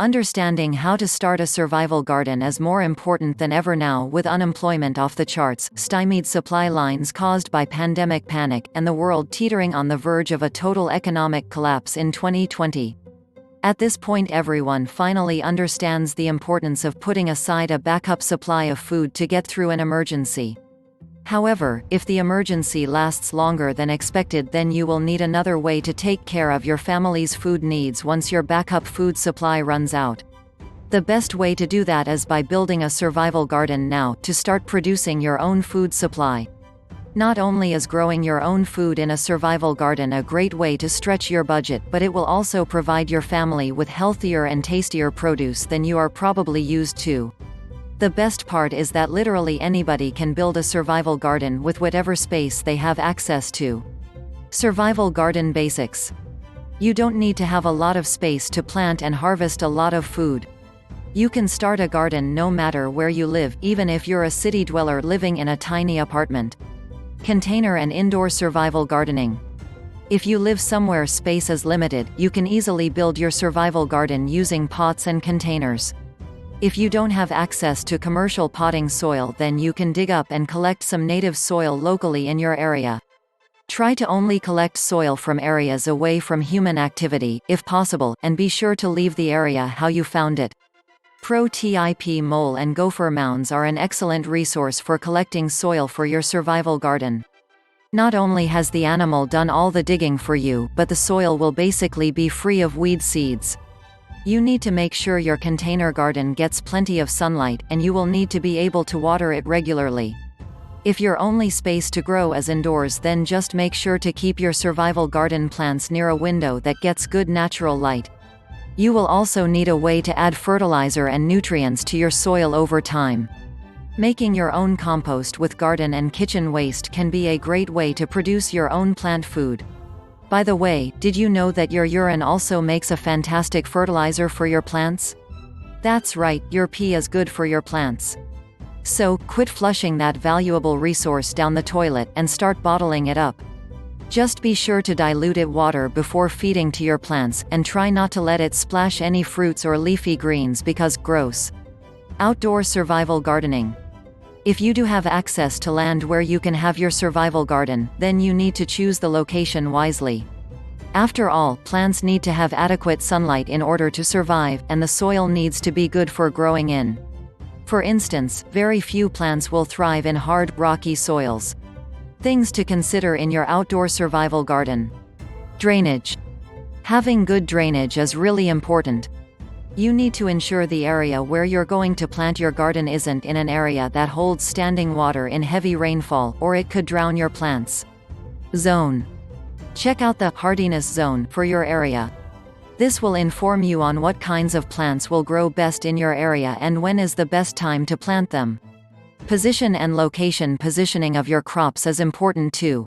Understanding how to start a survival garden is more important than ever now, with unemployment off the charts, stymied supply lines caused by pandemic panic, and the world teetering on the verge of a total economic collapse in 2020. At this point, everyone finally understands the importance of putting aside a backup supply of food to get through an emergency. However, if the emergency lasts longer than expected, then you will need another way to take care of your family's food needs once your backup food supply runs out. The best way to do that is by building a survival garden now, to start producing your own food supply. Not only is growing your own food in a survival garden a great way to stretch your budget, but it will also provide your family with healthier and tastier produce than you are probably used to. The best part is that literally anybody can build a survival garden with whatever space they have access to. Survival garden basics. You don't need to have a lot of space to plant and harvest a lot of food. You can start a garden no matter where you live, even if you're a city dweller living in a tiny apartment. Container and indoor survival gardening. If you live somewhere space is limited, you can easily build your survival garden using pots and containers. If you don't have access to commercial potting soil, then you can dig up and collect some native soil locally in your area. Try to only collect soil from areas away from human activity, if possible, and be sure to leave the area how you found it. Pro-tip mole and gopher mounds are an excellent resource for collecting soil for your survival garden. Not only has the animal done all the digging for you, but the soil will basically be free of weed seeds. You need to make sure your container garden gets plenty of sunlight, and you will need to be able to water it regularly. If your only space to grow is indoors, then just make sure to keep your survival garden plants near a window that gets good natural light. You will also need a way to add fertilizer and nutrients to your soil over time. Making your own compost with garden and kitchen waste can be a great way to produce your own plant food. By the way, did you know that your urine also makes a fantastic fertilizer for your plants? That's right, your pee is good for your plants. So, quit flushing that valuable resource down the toilet and start bottling it up. Just be sure to dilute it water before feeding to your plants, and try not to let it splash any fruits or leafy greens because gross. Outdoor survival gardening. If you do have access to land where you can have your survival garden, then you need to choose the location wisely. After all, plants need to have adequate sunlight in order to survive, and the soil needs to be good for growing in. For instance, very few plants will thrive in hard, rocky soils. Things to consider in your outdoor survival garden. Drainage. Having good drainage is really important. You need to ensure the area where you're going to plant your garden isn't in an area that holds standing water in heavy rainfall, or it could drown your plants. Zone. Check out the hardiness zone for your area. This will inform you on what kinds of plants will grow best in your area and when is the best time to plant them. Position and location. Positioning of your crops is important too.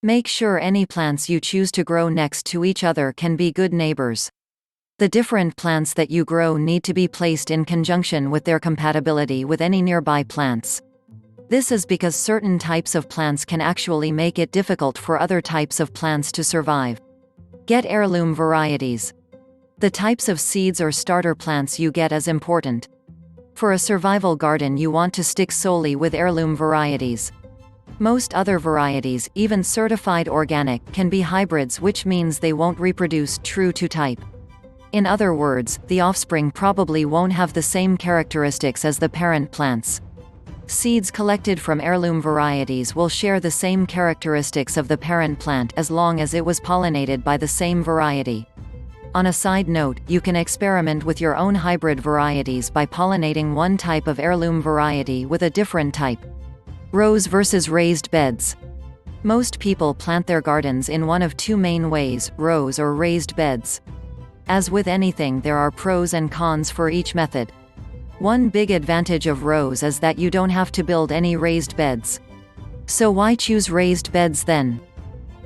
Make sure any plants you choose to grow next to each other can be good neighbors. The different plants that you grow need to be placed in conjunction with their compatibility with any nearby plants. This is because certain types of plants can actually make it difficult for other types of plants to survive. Get heirloom varieties. The types of seeds or starter plants you get is important. For a survival garden, you want to stick solely with heirloom varieties. Most other varieties, even certified organic, can be hybrids, which means they won't reproduce true to type. In other words, the offspring probably won't have the same characteristics as the parent plants. Seeds collected from heirloom varieties will share the same characteristics of the parent plant as long as it was pollinated by the same variety. On a side note, you can experiment with your own hybrid varieties by pollinating one type of heirloom variety with a different type. Rows versus raised beds. Most people plant their gardens in one of two main ways: rows or raised beds. As with anything, there are pros and cons for each method. One big advantage of rows is that you don't have to build any raised beds. So why choose raised beds then?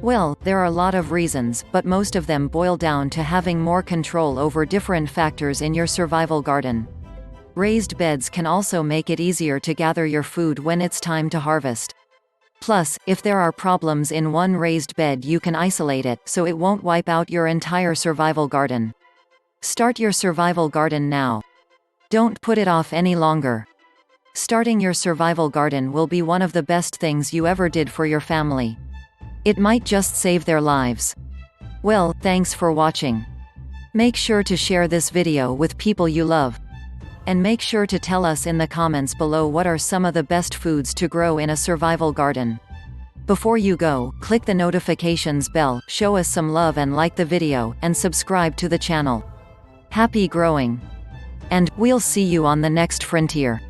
Well, there are a lot of reasons, but most of them boil down to having more control over different factors in your survival garden. Raised beds can also make it easier to gather your food when it's time to harvest. Plus, if there are problems in one raised bed, you can isolate it, so it won't wipe out your entire survival garden. Start your survival garden now. Don't put it off any longer. Starting your survival garden will be one of the best things you ever did for your family. It might just save their lives. Well, thanks for watching. Make sure to share this video with people you love. And make sure to tell us in the comments below what are some of the best foods to grow in a survival garden. Before you go, click the notifications bell, show us some love and like the video, and subscribe to the channel. Happy growing! And we'll see you on the next frontier.